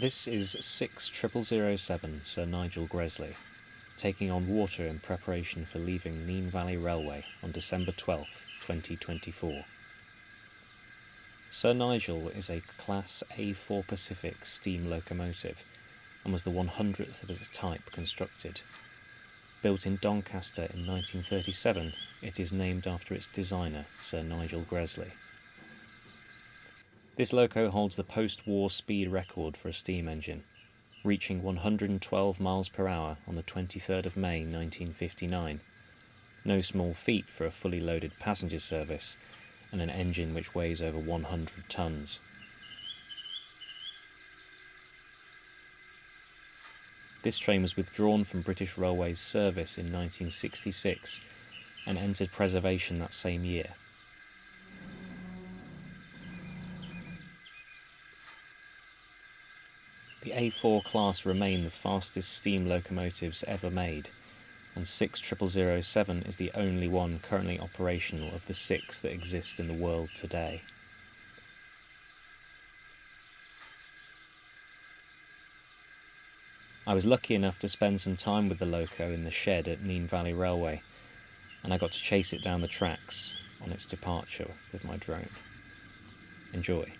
This is 60007 Sir Nigel Gresley, taking on water in preparation for leaving Nene Valley Railway on December 12, 2024. Sir Nigel is a Class A4 Pacific steam locomotive and was the 100th of its type constructed. Built in Doncaster in 1937, it is named after its designer, Sir Nigel Gresley. This loco holds the post-war speed record for a steam engine, reaching 112 miles per hour on the 23rd of May 1959. No small feat for a fully loaded passenger service and an engine which weighs over 100 tons. This train was withdrawn from British Railways service in 1966 and entered preservation that same year. The A4 class remain the fastest steam locomotives ever made, and 60007 is the only one currently operational of the 6 that exist in the world today. I was lucky enough to spend some time with the loco in the shed at Nene Valley Railway, and I got to chase it down the tracks on its departure with my drone. Enjoy.